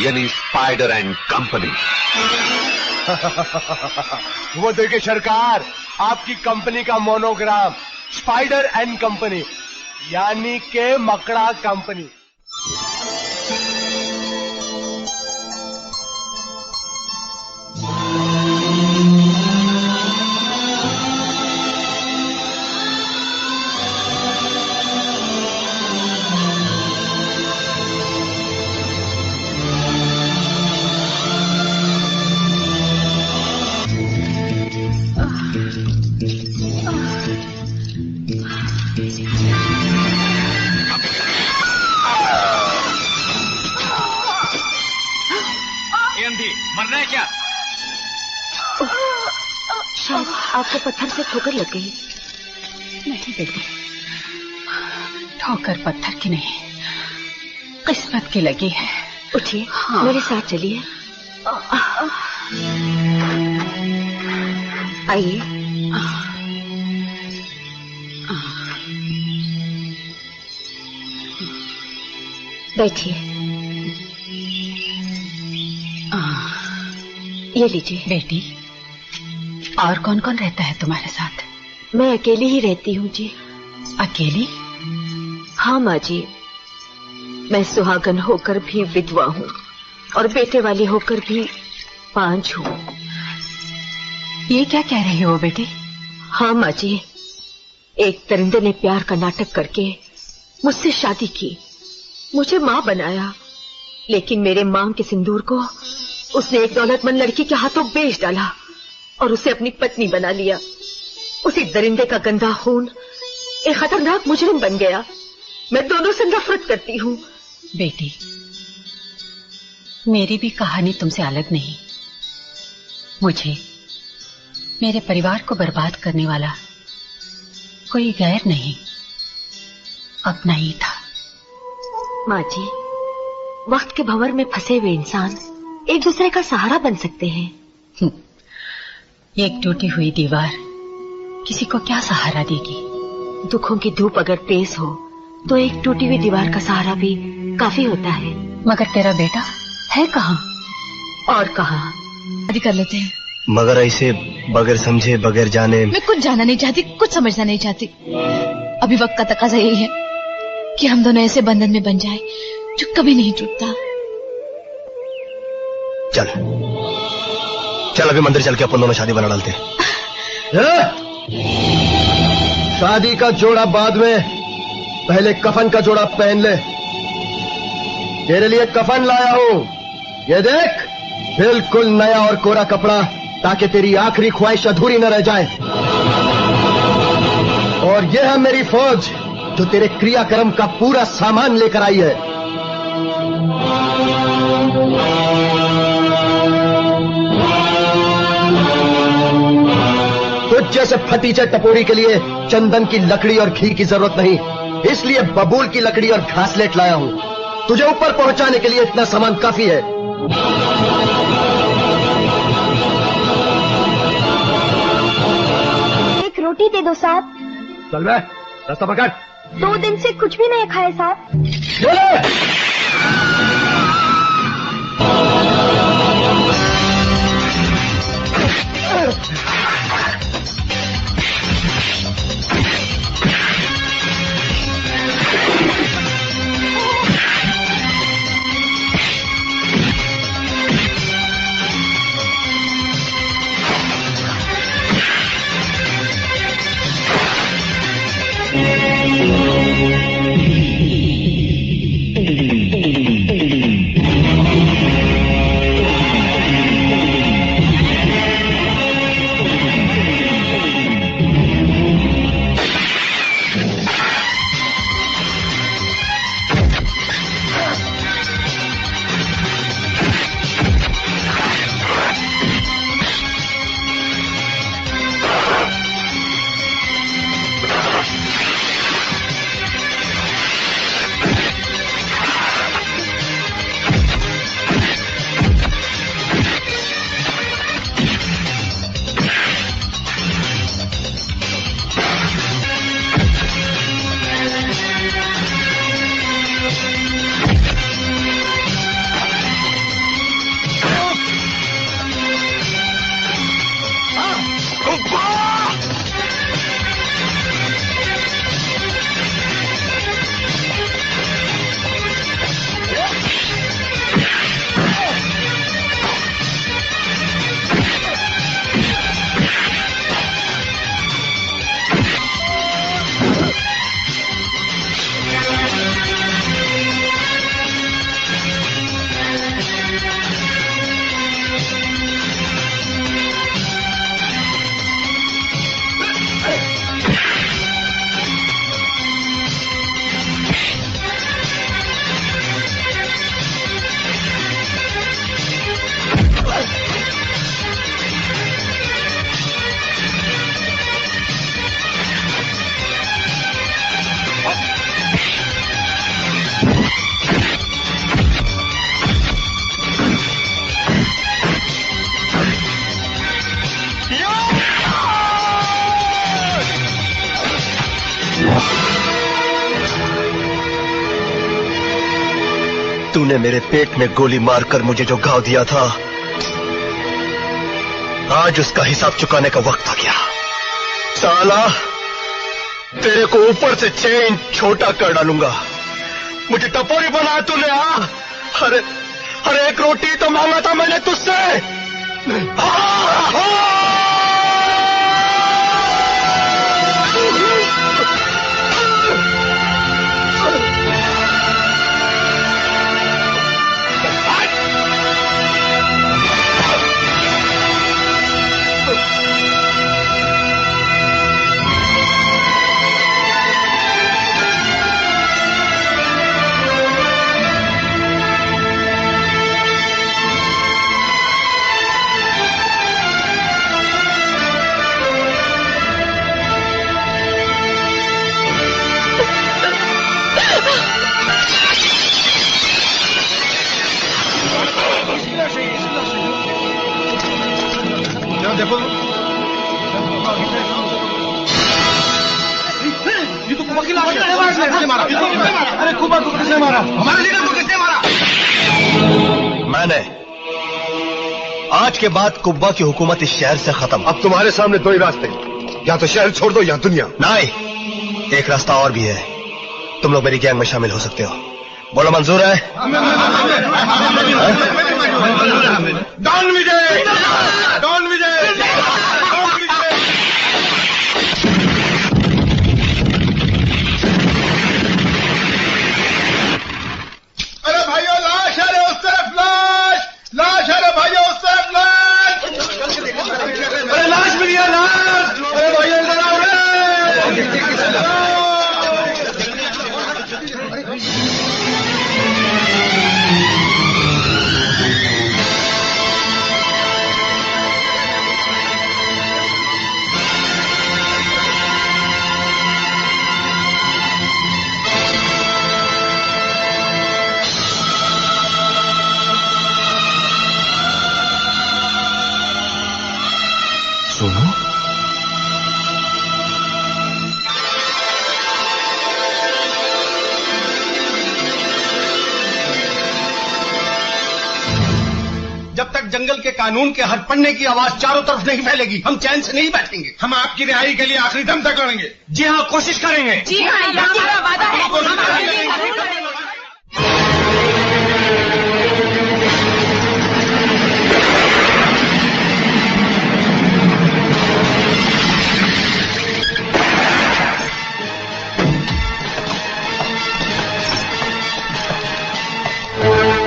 यानी spider and company. वो देखिए सरकार, आपकी कंपनी का मोनोग्राम स्पाइडर एंड कंपनी यानी के मकड़ा कंपनी। मरना है क्या? शायद आपको पत्थर से ठोकर लग गई। नहीं बेटी, ठोकर पत्थर की नहीं, किस्मत की लगी है। उठिए, हाँ। मेरे साथ चलिए। आइए। बैठिए। ये लीजिए। बेटी, और कौन कौन रहता है तुम्हारे साथ? मैं अकेली ही रहती हूँ जी। अकेली? हाँ माँ जी, मैं सुहागन होकर भी विधवा हूँ और बेटे वाली होकर भी 5 हूँ। ये क्या कह रही हो बेटी? हाँ माँ जी, एक दरिंदे ने प्यार का नाटक करके मुझसे शादी की, मुझे माँ बनाया, लेकिन मेरे मांग के सिंदूर को उसने एक दौलतमंद लड़की के हाथों बेच डाला और उसे अपनी पत्नी बना लिया। उसी दरिंदे का गंदा खून एक खतरनाक मुजरिम बन गया। मैं दोनों से नफरत करती हूँ। बेटी, मेरी भी कहानी तुमसे अलग नहीं। मुझे मेरे परिवार को बर्बाद करने वाला कोई गैर नहीं, अपना ही था। माँ जी, वक्त के भंवर में फंसे हुए इंसान एक दूसरे का सहारा बन सकते हैं। एक टूटी हुई दीवार किसी को क्या सहारा देगी? दुखों की धूप अगर तेज हो तो एक टूटी हुई दीवार का सहारा भी काफी होता है। मगर तेरा बेटा है कहाँ? और कहाँ? शादी कर लेते हैं। मगर ऐसे बगैर समझे बगैर जाने। मैं कुछ जानना नहीं चाहती, कुछ समझना नहीं चाहती। अभी वक्त का तकाजा यही है कि हम दोनों ऐसे बंधन में बन जाएं जो कभी नहीं टूटता। चल चल, अभी मंदिर चल के अपन दोनों शादी बना डालते हैं। शादी का जोड़ा बाद में, पहले कफन का जोड़ा पहन ले। तेरे लिए कफन लाया हूं, ये देख, बिल्कुल नया और कोरा कपड़ा, ताकि तेरी आखिरी ख्वाहिश अधूरी न रह जाए। और यह है मेरी फौज जो तेरे क्रियाक्रम का पूरा सामान लेकर आई है। तुझ जैसे फटीचे टपोरी के लिए चंदन की लकड़ी और घी की जरूरत नहीं, इसलिए बबूल की लकड़ी और घासलेट लाया हूं। तुझे ऊपर पहुंचाने के लिए इतना सामान काफी है। एक रोटी दे दो साहब। चल बे, रास्ता पकड़। 2 दिन से कुछ भी नहीं खाए साहब। बोले। तूने मेरे पेट में गोली मारकर मुझे जो घाव दिया था, आज उसका हिसाब चुकाने का वक्त आ गया। साला, तेरे को ऊपर से 6 इंच छोटा कर डालूंगा। मुझे टपोरी बनाया तूने। अरे एक रोटी तो मांगा था मैंने तुझसे। ये तो कुब्बा की लाश है। किसने मारा? अरे कुब्बा को किसने मारा? हमारे लीडर को किसने मारा? मैंने। आज के बाद कुब्बा की हुकूमत इस शहर से खत्म। अब तुम्हारे सामने 2 ही रास्ते, या तो शहर छोड़ दो या दुनिया। नहीं, एक रास्ता और भी है। तुम लोग मेरी गैंग में शामिल हो सकते हो। बोलो, मंजूर है? डॉन विजय, डॉन विजय, डॉन विजय। अरे भाइयों, लाश है रे उस तरफ, लाश है रे भाइयों उस तरफ, लाश। अरे लाश मिली है, लाश। अरे भाइयों इधर आओ रे। सुनो, जब तक जंगल के कानून के हर पन्ने की आवाज चारों तरफ नहीं फैलेगी, हम चैन से नहीं बैठेंगे। हम आपकी रिहाई के लिए आखिरी दम तक लड़ेंगे। जी हाँ, कोशिश करेंगे। जी हाँ, ये हमारा वादा है।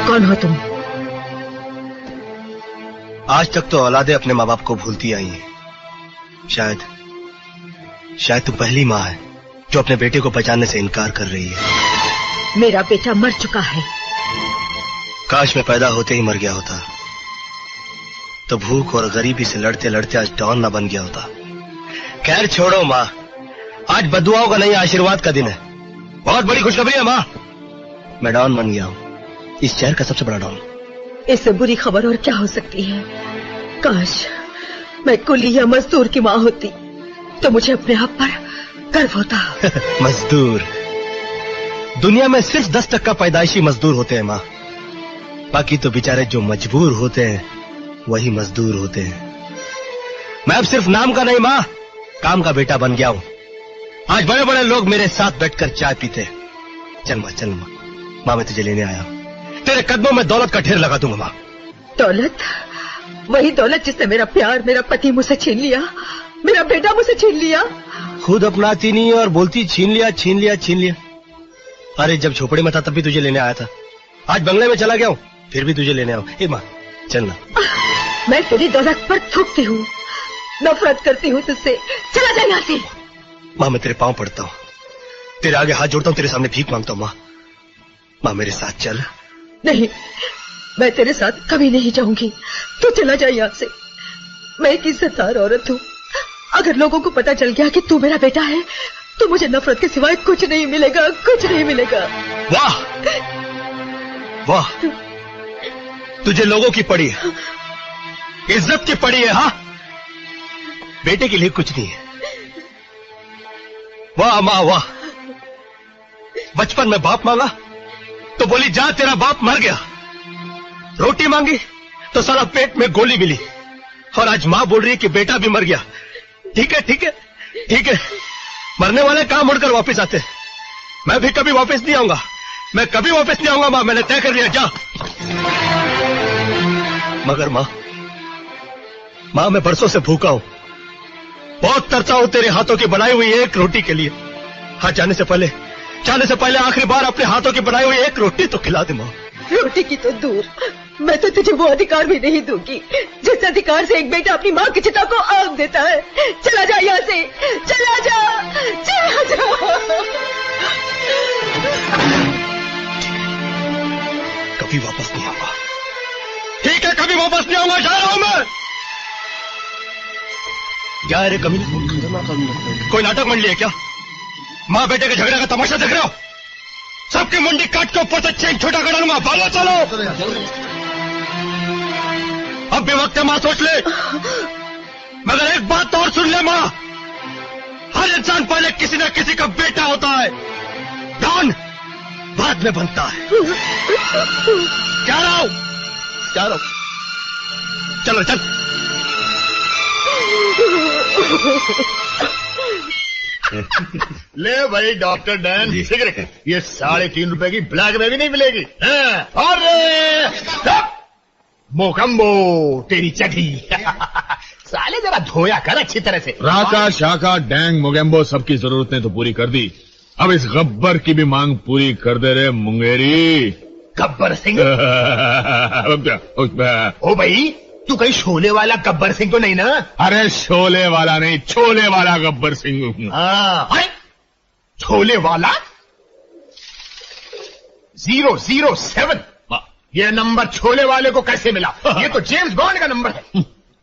कौन हो तुम? आज तक तो औलादे अपने माँ बाप को भूलती आई हैं। शायद तू पहली माँ है जो अपने बेटे को पहचानने से इनकार कर रही है। मेरा बेटा मर चुका है। काश मैं पैदा होते ही मर गया होता, तो भूख और गरीबी से लड़ते लड़ते आज डॉन ना बन गया होता। खैर छोड़ो माँ, आज बदुआओं का नहीं आशीर्वाद का दिन है। बहुत बड़ी खुशखबरी है माँ, मैं डॉन बन गया हूँ, इस शहर का सबसे बड़ा डॉन। इससे बुरी खबर और क्या हो सकती है? काश मैं कुली या मजदूर की माँ होती तो मुझे अपने आप पर गर्व होता। मजदूर? दुनिया में सिर्फ 10% पैदाइशी मजदूर होते हैं माँ, बाकी तो बेचारे जो मजबूर होते हैं वही मजदूर होते हैं। मैं अब सिर्फ नाम का नहीं माँ, काम का बेटा बन गया हूँ। आज बड़े बड़े लोग मेरे साथ बैठकर चाय पीते। चल माँ, माँ मैं तुझे लेने आया हूँ। तेरे कदमों में दौलत का ढेर लगा दूंगा माँ। दौलत? वही दौलत जिसने मेरा प्यार, मेरा पति मुझसे छीन लिया, मेरा बेटा मुझसे छीन लिया। खुद अपनाती नहीं और बोलती छीन लिया। अरे जब झोपड़ी में था तब भी तुझे लेने आया था, आज बंगले में चला गया हूँ फिर भी तुझे लेने आऊँ। ए माँ चलना। मैं तेरी दौलत पर थूकती हूँ, नफरत करती हूँ तुझसे। चला जा यहाँ से। माँ मैं तेरे पाँव पड़ता हूँ, तेरे आगे हाथ जोड़ता हूँ, तेरे सामने भीख मांगता हूँ। माँ मेरे साथ चल। नहीं, मैं तेरे साथ कभी नहीं जाऊंगी। तू चला जा यहाँ से। मैं एक इज्जतदार औरत हूँ, अगर लोगों को पता चल गया कि तू मेरा बेटा है तो मुझे नफरत के सिवाय कुछ नहीं मिलेगा, कुछ नहीं मिलेगा। वाह वाह, तुझे लोगों की पड़ी है, इज्जत की पड़ी है। हाँ, बेटे के लिए कुछ नहीं है। वाह माँ वाह, बचपन में बाप मांगा, तो बोली जा तेरा बाप मर गया। रोटी मांगी तो साला पेट में गोली मिली। और आज मां बोल रही है कि बेटा भी मर गया। ठीक है ठीक है ठीक है, मरने वाले कहां मुड़कर वापस आते। मैं भी कभी वापस नहीं आऊंगा, मैं कभी वापस नहीं आऊंगा मां, मैंने तय कर लिया। जा। मगर मां मैं बरसों से भूखा हूं, बहुत तरसा हूं तेरे हाथों की बनाई हुई एक रोटी के लिए। हाँ, जाने से पहले आखिरी बार अपने हाथों की बनाई हुई एक रोटी तो खिला दे मां। रोटी की तो दूर, मैं तो तुझे वो अधिकार भी नहीं दूंगी जिस अधिकार से एक बेटा अपनी माँ की चिता को आग देता है। चला जा यहाँ से, चला जा, चला जा। कभी वापस नहीं आऊंगा। ठीक है, कभी वापस नहीं आऊंगा, जा रहा हूं मैं। क्या रे कभी कोई नाटक मंडली है क्या? माँ बेटे के झगड़े का तमाशा देख रहे हो? सबकी मुंडी काट के ऊपर से चेन छोटा कर डालूंगा। भागो चलो। अब भी वक्त है मां, सोच ले। मगर एक बात और सुन ले मां, हर इंसान पहले किसी न किसी का बेटा होता है, डॉन बाद में बनता है। क्या रहा चलो चल। ले भाई डॉक्टर डैन सिगरेट, ये 3.5 रुपए की ब्लैक में भी नहीं मिलेगी। अरे मोकम्बो तेरी चढ़ी। साले जरा धोया कर अच्छी तरह से। राका शाका डैंग मोगेम्बो सबकी जरूरतें तो पूरी कर दी, अब इस गब्बर की भी मांग पूरी कर दे रे मुंगेरी। गब्बर सिंह? ओ भाई, तू कहीं शोले वाला गब्बर सिंह तो नहीं ना? अरे शोले वाला नहीं, छोले वाला गब्बर सिंह। हाँ, छोले वाला 007। ये नंबर छोले वाले को कैसे मिला? ये तो जेम्स बॉन्ड का नंबर है।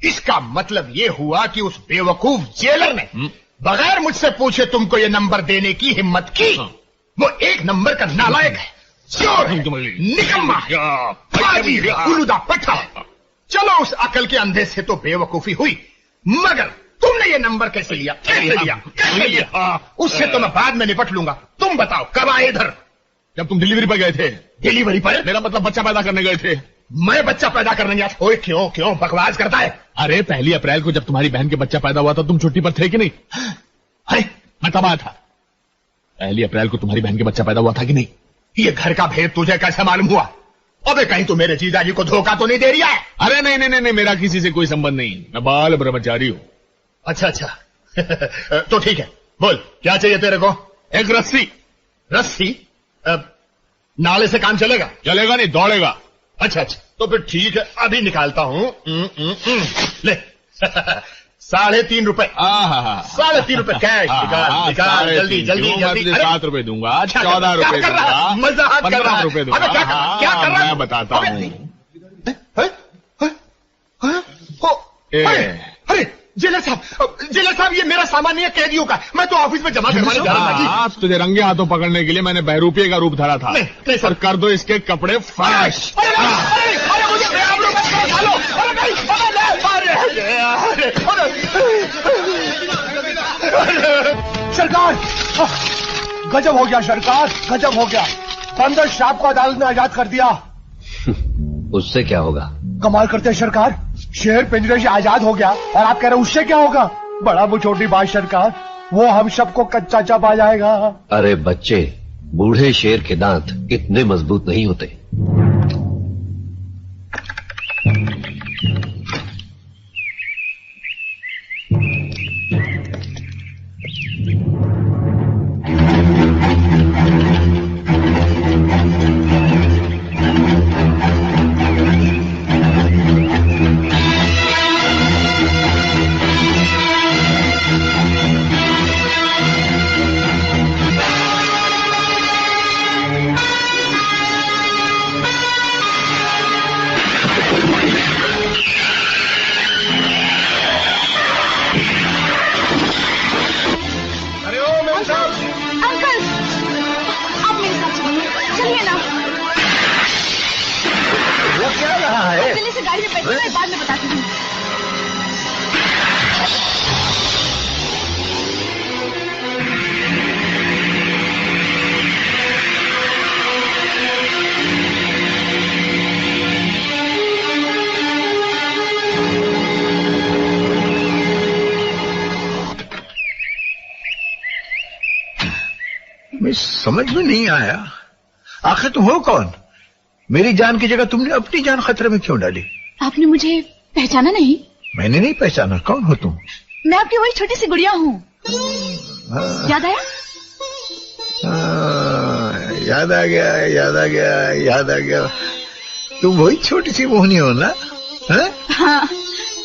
इसका मतलब ये हुआ कि उस बेवकूफ जेलर ने बगैर मुझसे पूछे तुमको ये नंबर देने की हिम्मत की। वो एक नंबर का नालायक है, चोर है, निकम्मा, फाजिल, उलूदा पट्टा। चलो उस अकल के अंधे से तो बेवकूफी हुई, मगर तुमने ये नंबर कैसे लिया? कैसे लिया? उससे तो मैं बाद में निपट लूंगा। तुम बताओ कब आए इधर? जब तुम डिलीवरी पर गए थे। डिलीवरी पर? मेरा मतलब बच्चा पैदा करने गए थे। मैं बच्चा पैदा करने गया? ओए क्यों बकवास करता है? अरे 1 अप्रैल को जब तुम्हारी बहन के बच्चा पैदा हुआ था, तुम छुट्टी पर थे कि नहीं? अरे मैं तब आया था। 1 अप्रैल को तुम्हारी बहन के बच्चा पैदा हुआ था कि नहीं? ये घर का भेद तुझे कैसे मालूम हुआ? अबे कहीं तू मेरे जीजाजी को धोखा तो नहीं दे रही है? अरे नहीं, मेरा किसी से कोई संबंध नहीं, मैं बाल ब्रह्मचारी हूं। अच्छा तो ठीक है, बोल क्या चाहिए तेरे को? एक रस्सी। रस्सी? नाले से काम चलेगा? चलेगा नहीं, दौड़ेगा। अच्छा तो फिर ठीक है, अभी निकालता हूं। ले 3.5 रुपए। 3.5 रुपए कैश। निकाल जल्दी। 7 रुपए दूंगा, 14 रुपए दूंगा, मजाक कर रहा 15 रुपए दूंगा। क्या कर रहा है? मैं बताता हूँ। अरे जेलर साहब ये मेरा सामान नहीं है, कैदियों का। मैं तो ऑफिस में जमा करवाने जा रहा था। आप तुझे रंगे हाथों पकड़ने के लिए मैंने बहरूपिये का रूप धरा था। नहीं सर, कर दो इसके कपड़े फर्श। सरकार, गजब हो गया सरकार, गजब हो गया। बंदर साहब को अदालत में आजाद कर दिया। उससे क्या होगा? कमाल करते हैं सरकार, शेर पिंजरे से आजाद हो गया और आप कह रहे उससे क्या होगा? बड़ा वो छोटी बात सरकार, वो हम सबको कच्चा चबा जाएगा। अरे बच्चे, बूढ़े शेर के दांत इतने मजबूत नहीं होते। गाड़ी में बैठे, मैं बाद में बताती हूँ। समझ में नहीं आया, आखिर तुम हो कौन? मेरी जान की जगह तुमने अपनी जान खतरे में क्यों डाली? आपने मुझे पहचाना नहीं? मैंने नहीं पहचाना। कौन हो तुम? मैं आपकी वही छोटी सी गुड़िया हूँ। याद आया? याद आ गया, याद आ गया, याद आ गया। तुम वही छोटी सी मोहनी हो ना? हाँ,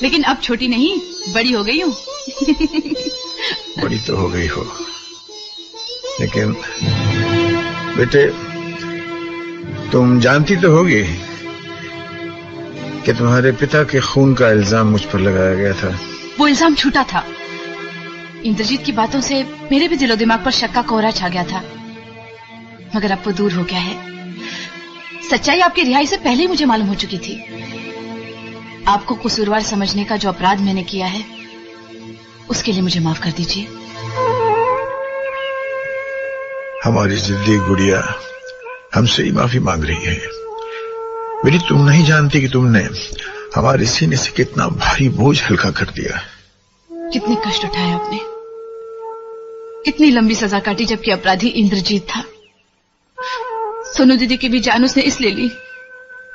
लेकिन अब छोटी नहीं, बड़ी हो गई हूँ। बड़ी तो हो गई हो, लेकिन बेटे तुम जानती तो होगी कि तुम्हारे पिता के खून का इल्जाम मुझ पर लगाया गया था। वो इल्जाम झूठा था। इंद्रजीत की बातों से मेरे भी दिलो दिमाग पर शक का कोहरा छा गया था, मगर अब वो दूर हो गया है। सच्चाई आपकी रिहाई से पहले ही मुझे मालूम हो चुकी थी। आपको कसूरवार समझने का जो अपराध मैंने किया है, उसके लिए मुझे माफ कर दीजिए। हमारी जिद्दी गुड़िया हमसे ही माफी मांग रही है। मेरी तुम नहीं जानती कि तुमने हमारे सीने से कितना भारी बोझ हल्का कर दिया। कितने कष्ट उठाए आपने, कितनी लंबी सजा काटी, जबकि अपराधी इंद्रजीत था। सोनू दीदी की भी जान उसने इसलिए ली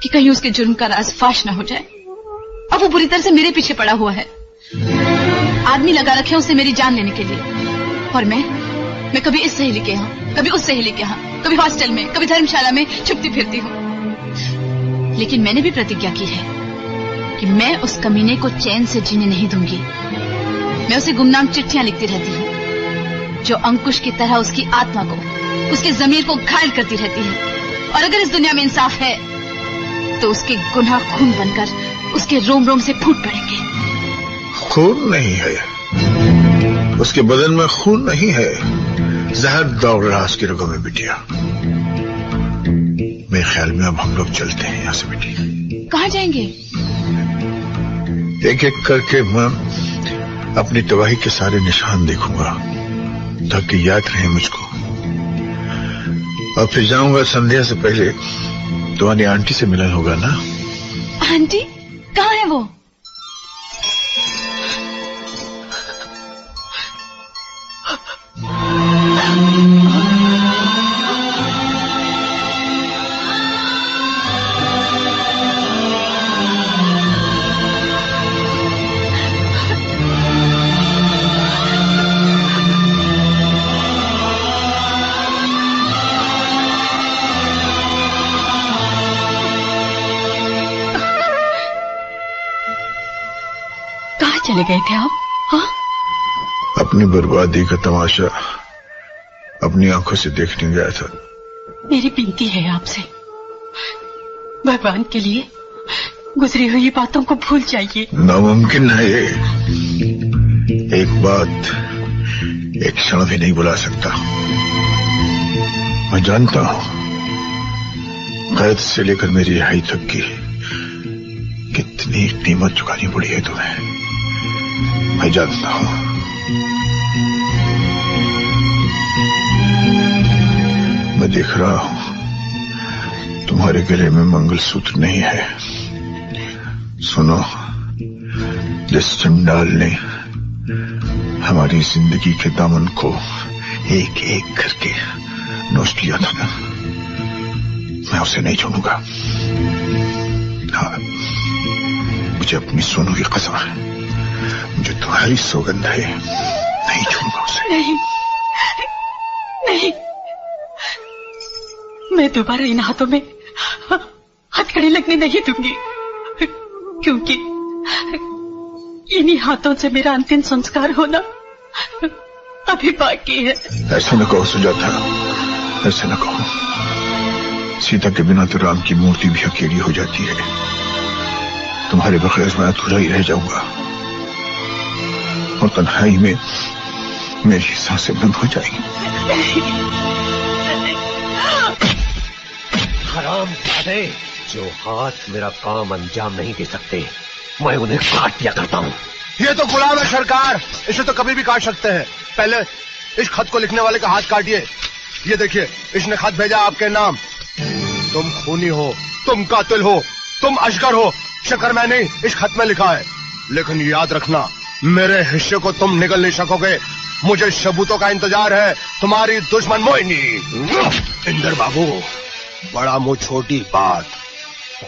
कि कहीं उसके जुर्म का राज फाश ना हो जाए। अब वो बुरी तरह से मेरे पीछे पड़ा हुआ है। आदमी लगा रखे उसे मेरी जान लेने के लिए, और मैं कभी इस सहेली के यहाँ, कभी उस सहेली के यहाँ, कभी हॉस्टल में, कभी धर्मशाला में छुपती फिरती हूँ। लेकिन मैंने भी प्रतिज्ञा की है कि मैं उस कमीने को चैन से जीने नहीं दूंगी। मैं उसे गुमनाम चिट्ठियां लिखती रहती हूँ, जो अंकुश की तरह उसकी आत्मा को, उसके जमीर को घायल करती रहती है। और अगर इस दुनिया में इंसाफ है, तो उसके गुनाह खून बनकर उसके रोम रोम से फूट पड़ेंगे। खून नहीं है, उसके बदन में खून नहीं है, जहर दौड़ रहा उसकी रगों में बिटिया। मेरे ख्याल में अब हम लोग चलते हैं यहाँ से बेटी। कहाँ जाएंगे? एक एक करके मैं अपनी तबाही के सारे निशान देखूंगा, ताकि याद रहे मुझको। और फिर जाऊंगा संध्या से पहले तुम्हारी आंटी से मिलन होगा ना? आंटी कहाँ है वो? चले गए थे आप? हाँ? अपनी बर्बादी का तमाशा अपनी आंखों से देखने गया था। मेरी विनती है आपसे, भगवान के लिए गुजरी हुई बातों को भूल जाइए। नामुमकिन है ये। एक बात एक क्षण भी नहीं बुला सकता। मैं जानता हूं कैद से लेकर मेरी रिहाई तक की कितनी कीमत चुकानी पड़ी है तुम्हें। मैं जानता हूं। मैं देख रहा हूं तुम्हारे गले में मंगलसूत्र नहीं है। सुनो, जिस चंडाल ने हमारी जिंदगी के दामन को एक एक करके नोच लिया था ना, मैं उसे नहीं छोड़ूंगा। हाँ, मुझे अपनी सोनू की कसम है, मुझे तुम्हारी सौगंध है, नहीं छोड़ूंगा उसे। नहीं, नहीं, मैं दोबारा इन हाथों में हथकड़ी लगने नहीं दूंगी, क्योंकि इन्हीं हाथों से मेरा अंतिम संस्कार होना अभी बाकी है। ऐसा न कहो सुजाता, ऐसा न कहो। सीता के बिना तो राम की मूर्ति भी अकेली हो जाती है। तुम्हारे बगैर मैं अधूरा ही रह जाऊंगा और तन्हाई में मेरी सांसें बंद हो जाएंगी। हराम जादे, जो हाथ मेरा काम अंजाम नहीं दे सकते, मैं उन्हें काट दिया करता हूँ। ये तो गुलाम है सरकार, इसे तो कभी भी काट सकते हैं। पहले इस खत को लिखने वाले का हाथ काटिए। ये देखिए, इसने खत भेजा आपके नाम। तुम खूनी हो, तुम कातिल हो, तुम अजगर हो। शक्कर मैं नहीं, इस खत में लिखा है। लेकिन याद रखना, मेरे हिस्से को तुम निगल नहीं सकोगे। मुझे सबूतों का इंतजार है। तुम्हारी दुश्मन मोहिनी। इंदर बाबू, बड़ा मुंह छोटी बात।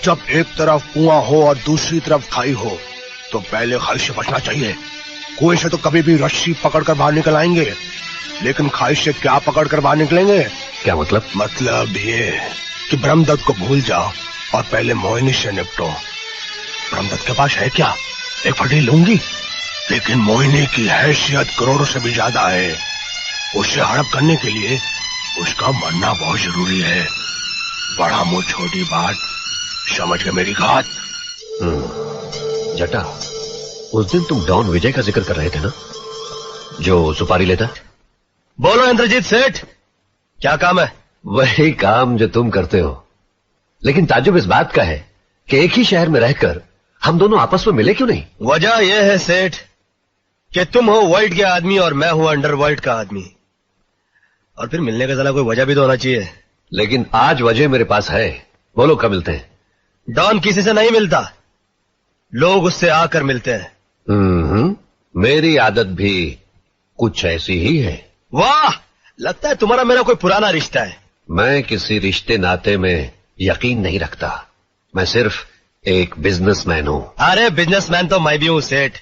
जब एक तरफ कुआं हो और दूसरी तरफ खाई हो तो पहले खाई से बचना चाहिए। कुएं से तो कभी भी रस्सी पकड़कर बाहर निकल आएंगे, लेकिन खाई से क्या पकड़कर बाहर निकलेंगे? क्या मतलब? मतलब ये कि ब्रह्मदत्त को भूल जाओ और पहले मोहिनी से निपटो। ब्रह्मदत्त के पास है क्या? एक फटी लूंगी, लेकिन मोहिनी की हैसियत करोड़ों से भी ज्यादा है। उसे हड़प करने के लिए उसका मरना बहुत जरूरी है। बड़ा मुंह छोटी बात, समझ गए मेरी बात? जटा, उस दिन तुम डॉन विजय का जिक्र कर रहे थे ना, जो सुपारी लेता? बोलो इंद्रजीत सेठ, क्या काम है? वही काम जो तुम करते हो, लेकिन ताज्जुब इस बात का है कि एक ही शहर में रहकर हम दोनों आपस में मिले क्यों नहीं? वजह यह है सेठ कि तुम हो वर्ल्ड के आदमी और मैं हूं अंडरवर्ल्ड का आदमी, और फिर मिलने का जरा कोई वजह भी तो होना चाहिए। लेकिन आज वजह मेरे पास है। बोलो कब मिलते हैं? डॉन किसी से नहीं मिलता, लोग उससे आकर मिलते हैं। मेरी आदत भी कुछ ऐसी ही है। वाह, लगता है तुम्हारा मेरा कोई पुराना रिश्ता है। मैं किसी रिश्ते नाते में यकीन नहीं रखता, मैं सिर्फ एक बिजनेसमैन हूं। अरे बिजनेसमैन तो मैं भी हूं सेठ,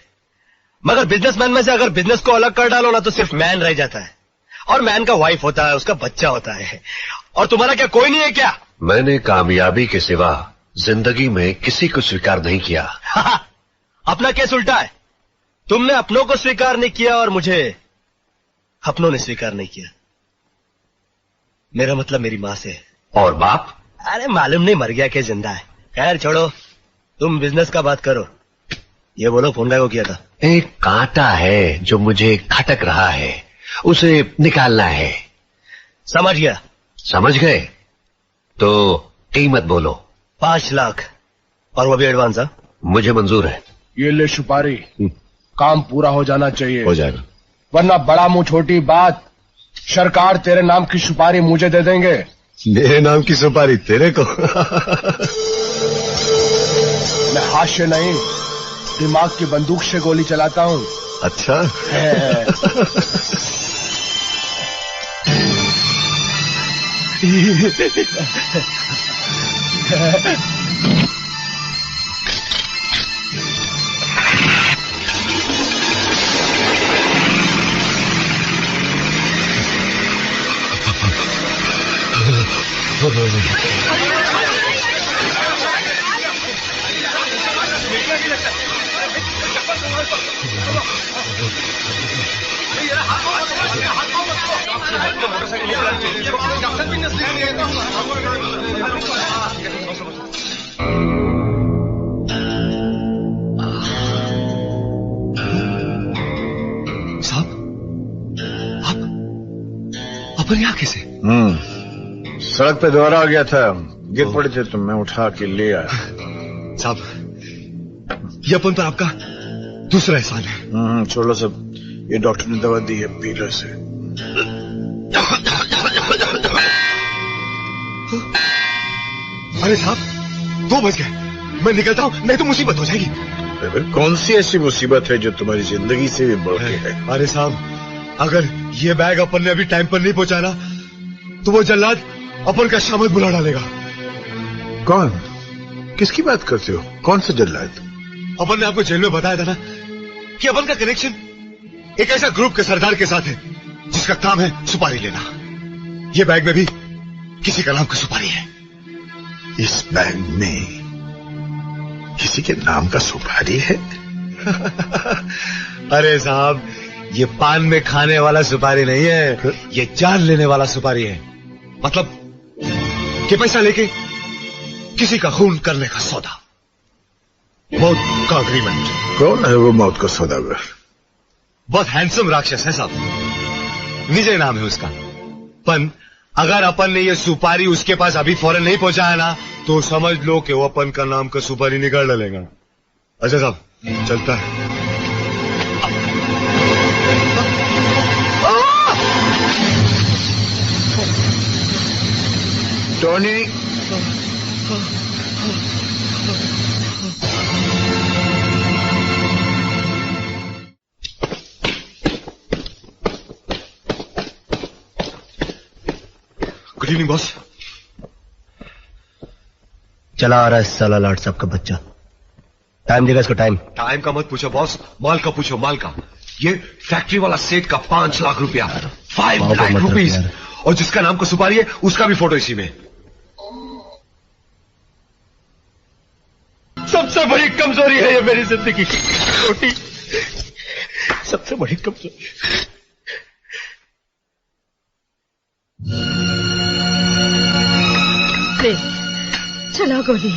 मगर बिजनेसमैन में से अगर बिजनेस को अलग कर डालो ना तो सिर्फ मैन रह जाता है, और मैन का वाइफ होता है, उसका बच्चा होता है। और तुम्हारा क्या कोई नहीं है क्या? मैंने कामयाबी के सिवा जिंदगी में किसी को स्वीकार नहीं किया। अपना केस उल्टा है, तुमने अपनों को स्वीकार नहीं किया और मुझे अपनों ने स्वीकार नहीं किया। मेरा मतलब मेरी मां से। और बाप? अरे मालूम नहीं मर गया कि जिंदा है। खैर छोड़ो, तुम बिजनेस का बात करो। ये बोलो फोन का को किया था? एक कांटा है जो मुझे खटक रहा है, उसे निकालना है। समझ गया। समझ गए तो कीमत बोलो। 5 लाख, और वो भी एडवांस। मुझे मंजूर है। ये ले सुपारी, काम पूरा हो जाना चाहिए। हो जाएगा, वरना बड़ा मुंह छोटी बात, सरकार तेरे नाम की सुपारी मुझे दे देंगे। मेरे नाम की सुपारी तेरे को? मैं हाथ से नहीं, दिमाग की बंदूक से गोली चलाता हूँ। अच्छा। साहब, आप अपन यहाँ कैसे? सड़क पे दोहरा आ गया था, गिर पड़े थे तो मैं उठा के ले आया। साहब, ये अपन पर आपका दूसरा एहसान है। छोड़ो सब, ये डॉक्टर ने दवा दी है, पी लो इसे। अरे साहब, 2 बज गए, मैं निकलता हूँ, नहीं तो मुसीबत हो जाएगी। कौन सी ऐसी मुसीबत है जो तुम्हारी जिंदगी से भी बढ़ के है? अरे साहब, अगर ये बैग अपन ने अभी टाइम पर नहीं पहुंचाना तो वो जल्लाद अपन का शामिल बुला डालेगा। कौन? किसकी बात करते हो? कौन सा जल्लाद? अपन ने आपको जेल में बताया था ना कि अपन का कनेक्शन एक ऐसा ग्रुप के सरदार के साथ है जिसका काम है सुपारी लेना। ये बैग में भी किसी का नाम की सुपारी है। इस बैग में किसी के नाम का सुपारी है? अरे साहब, ये पान में खाने वाला सुपारी नहीं है, ये जान लेने वाला सुपारी है। मतलब कि पैसा लेके किसी का खून करने का सौदा, मौत का अग्रीमेंट। कौन है वो मौत का सौदागर? बहुत हैंडसम राक्षस है साहब, विजय नाम है उसका। पन अगर अपन ने ये सुपारी उसके पास अभी फौरन नहीं पहुंचाया ना तो समझ लो कि वो अपन का नाम का सुपारी निकाल डालेगा। अच्छा साहब, चलता है। Tony, good evening boss. चला आ रहा है साला लाट साहब का बच्चा। टाइम देगा इसको टाइम। टाइम का मत पूछो बॉस, माल का पूछो, माल का। ये फैक्ट्री वाला सेठ का 5 लाख रुपया, 5 लाख रुपीज, और जिसका नाम को सुपारी है उसका भी फोटो इसी में। सबसे बड़ी कमजोरी है ये मेरी जिंदगी की, छोटी सबसे बड़ी कमजोरी। चला गोली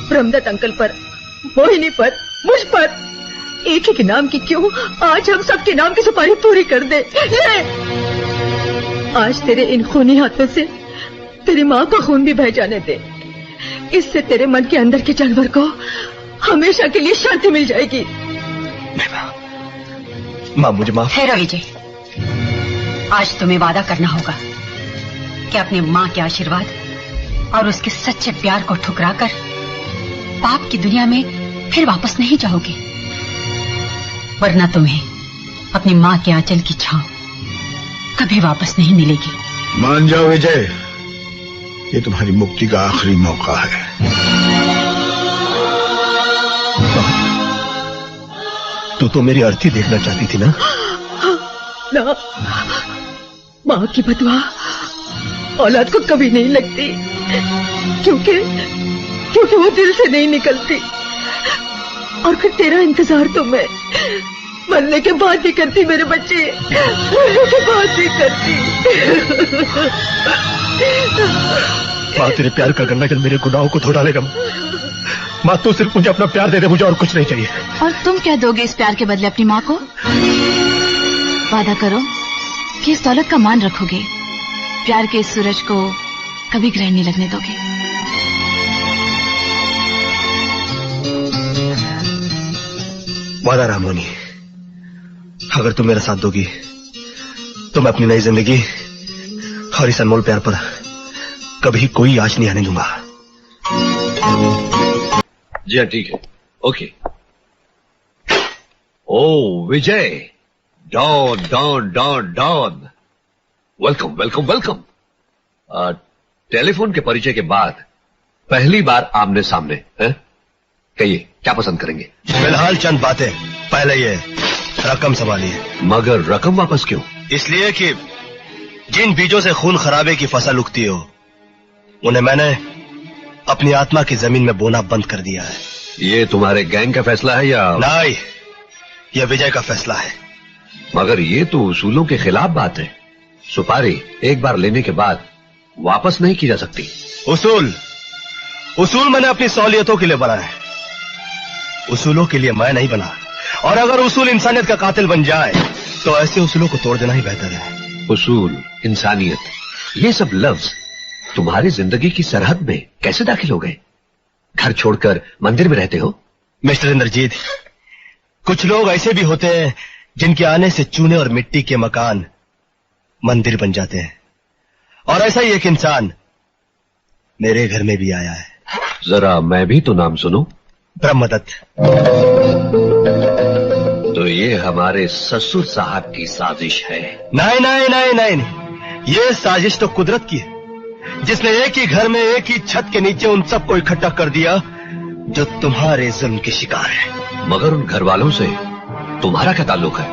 ब्रह्मदत्त अंकल पर, मोहिनी पर, मुझ पर, एक ही के नाम की क्यों, आज हम सबके नाम की सुपारी पूरी कर दे। आज तेरे इन खूनी हाथों से तेरी माँ का खून भी बह जाने दे। इससे तेरे मन के अंदर के जानवर को हमेशा के लिए शांति मिल जाएगी। माँ मुझे माफ। है विजय, आज तुम्हें वादा करना होगा कि अपने माँ के आशीर्वाद और उसके सच्चे प्यार को ठुकराकर पाप की दुनिया में फिर वापस नहीं जाओगे, वरना तुम्हें अपनी माँ के आंचल की छांव कभी वापस नहीं मिलेगी। मान जाओ विजय, ये तुम्हारी मुक्ति का आखिरी मौका है। तू तो मेरी अर्थी देखना चाहती थी ना? ना, माँ की बदवा औलाद को कभी नहीं लगती, क्योंकि वो दिल से नहीं निकलती। और फिर तेरा इंतजार तो मैं मरने के बाद भी करती मेरे बच्चे, मरने के बाद भी करती। माँ तेरे प्यार का गंगा जल मेरे गुनाहों को धो डालेगा। माँ तू सिर्फ मुझे अपना प्यार दे दे, मुझे और कुछ नहीं चाहिए। और तुम क्या दोगे इस प्यार के बदले अपनी माँ को? वादा करो कि इस दौलत का मान रखोगे, प्यार के इस सूरज को कभी ग्रहण नहीं लगने दोगे। वादा रामोनी, अगर तुम मेरा साथ दोगी तो मैं अपनी नई जिंदगी और इस अनमोल प्यार पर कभी कोई आँच नहीं आने दूंगा। जी हाँ ठीक है, ओके। ओ Vijay, don don don don, welcome welcome welcome. Telephone के परिचय के बाद पहली बार आमने सामने है? कहिए क्या पसंद करेंगे? फिलहाल चंद बातें, पहले ये रकम संभालिए। मगर रकम वापस क्यों? इसलिए कि जिन बीजों से खून खराबे की फसल उगती हो उन्हें मैंने अपनी आत्मा की जमीन में बोना बंद कर दिया है। ये तुम्हारे गैंग का फैसला है या? नहीं, यह विजय का फैसला है। मगर ये तो उसूलों के खिलाफ बात है। सुपारी एक बार लेने के बाद वापस नहीं की जा सकती। उसूल मैंने अपनी सहूलियतों के लिए बनाए, उसूलों के लिए मैं नहीं बना। और अगर उसूल इंसानियत का कातिल बन जाए तो ऐसे उसूलों को तोड़ देना ही बेहतर है। उसूल, इंसानियत, ये सब लफ्ज तुम्हारी जिंदगी की सरहद में कैसे दाखिल हो गए? घर छोड़कर मंदिर में रहते हो? मिस्टर इंद्रजीत, कुछ लोग ऐसे भी होते हैं जिनके आने से चूने और मिट्टी के मकान मंदिर बन जाते हैं, और ऐसा ही एक इंसान मेरे घर में भी आया है। जरा मैं भी तो नाम सुनूं। ब्रह्मदत्त। तो ये हमारे ससुर साहब की साजिश है? नहीं नहीं नहीं नहीं, ये साजिश तो कुदरत की है, जिसने एक ही घर में एक ही छत के नीचे उन सबको इकट्ठा कर दिया जो तुम्हारे जुल्म के शिकार है। मगर उन घर वालों से तुम्हारा क्या ताल्लुक है?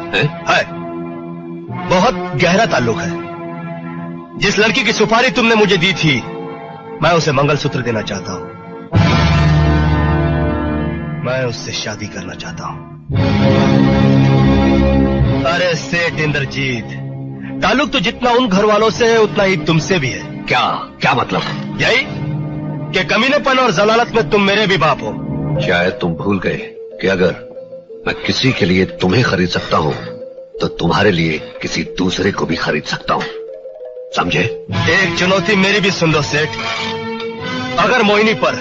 है, बहुत गहरा ताल्लुक है। जिस लड़की की सुपारी तुमने मुझे दी थी, मैं उसे मंगलसूत्र देना चाहता हूं। मैं उससे शादी करना चाहता हूं। अरे सेठ इंद्रजीत, ताल्लुक तो जितना उन घर वालों से है उतना ही तुमसे भी है। क्या क्या मतलब? यही कि कमीनेपन और जलालत में तुम मेरे भी बाप हो। शायद तुम भूल गए कि अगर मैं किसी के लिए तुम्हें खरीद सकता हूं तो तुम्हारे लिए किसी दूसरे को भी खरीद सकता हूं, समझे? एक चुनौती मेरी भी सुन लो सेठ। अगर मोहिनी पर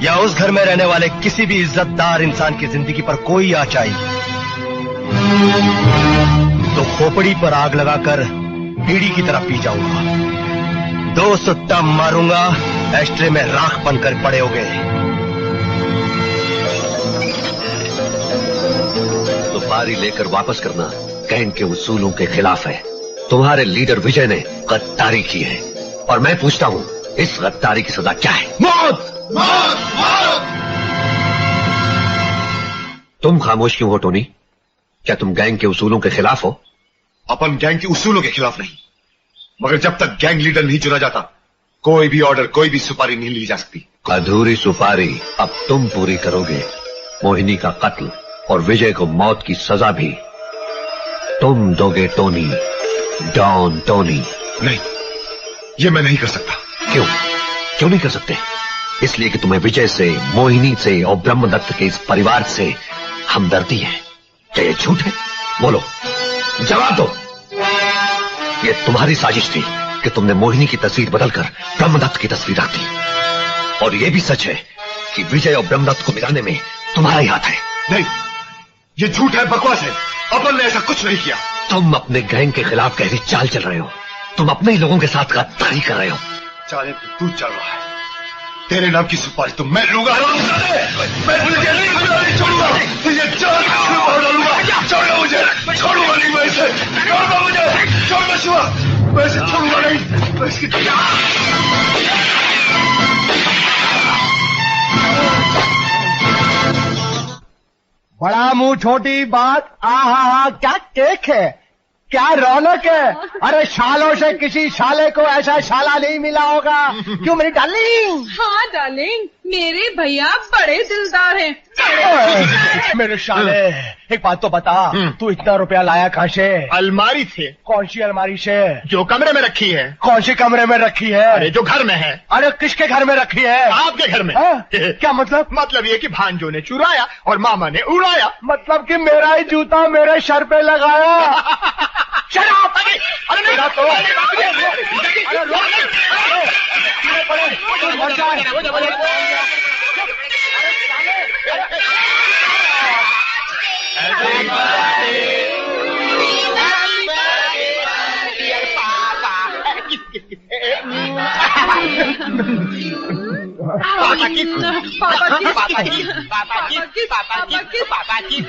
या उस घर में रहने वाले किसी भी इज्जतदार इंसान की जिंदगी पर कोई आँच आई तो खोपड़ी पर आग लगाकर बीड़ी की तरह पी जाऊंगा। 2 सुट्टा मारूंगा, एस्ट्रे में राख बनकर पड़े हो गए। सुपारी लेकर वापस करना गैंग के उसूलों के खिलाफ है। तुम्हारे लीडर विजय ने गद्दारी की है। और मैं पूछता हूं, इस गद्दारी की सजा क्या है? मौत! मौत! मौत! तुम खामोश क्यों हो टोनी? क्या तुम गैंग के उसूलों के खिलाफ हो? अपन गैंग के उसूलों के खिलाफ नहीं, मगर जब तक गैंग लीडर नहीं चुना जाता, कोई भी ऑर्डर, कोई भी सुपारी नहीं ली जा सकती। अधूरी सुपारी अब तुम पूरी करोगे। मोहिनी का कत्ल और विजय को मौत की सजा भी तुम दोगे टोनी, डॉन टोनी। नहीं, ये मैं नहीं कर सकता। क्यों नहीं कर सकते? इसलिए कि तुम्हें विजय से, मोहिनी से और ब्रह्मदत्त के इस परिवार से हमदर्दी है। क्या ये झूठ है? बोलो, जवाब दो। ये तुम्हारी साजिश थी कि तुमने मोहिनी की तस्वीर बदलकर ब्रह्मदत्त की तस्वीर रख दी। और यह भी सच है कि विजय और ब्रह्मदत्त को मिलाने में तुम्हारा ही हाथ है। नहीं, ये झूठ है, बकवास है। अपन ने ऐसा कुछ नहीं किया। तुम अपने गैंग के खिलाफ गहरी चाल चल रहे हो। तुम अपने ही लोगों के साथ गद्दारी कर रहे हो। चाले तो तू चल रहा है। तेरे नाम की सुपारी तो मैं लूंगा। मैं तुझे नहीं छोड़ूंगा। तुझे जान मार डालूंगा। छोड़ो मुझे, छोड़ूंगा नहीं मैं इसे। छोड़ो मुझे, छोड़ो शिवा, मैं इसे छोड़ूंगा नहीं। मैं इसकी बड़ा मुंह छोटी बात। आहा, क्या केक है, क्या रौनक है। अरे सालों से किसी साले को ऐसा शाला नहीं मिला होगा। क्यों मेरी डार्लिंग? हाँ डार्लिंग, मेरे भैया बड़े दिलदार हैं। मेरे शाले, एक बात तो बता, तू इतना रुपया लाया कहाँ से? अलमारी से। कौन सी अलमारी से? जो कमरे में रखी है। कौन सी कमरे में रखी है? अरे जो घर में है। अरे किसके घर में रखी है? आपके घर में। क्या मतलब? मतलब ये कि भांजो ने चुराया और मामा ने उड़ाया। मतलब कि मेरा ही जूता मेरे सर पे लगाया। शराब! पापा की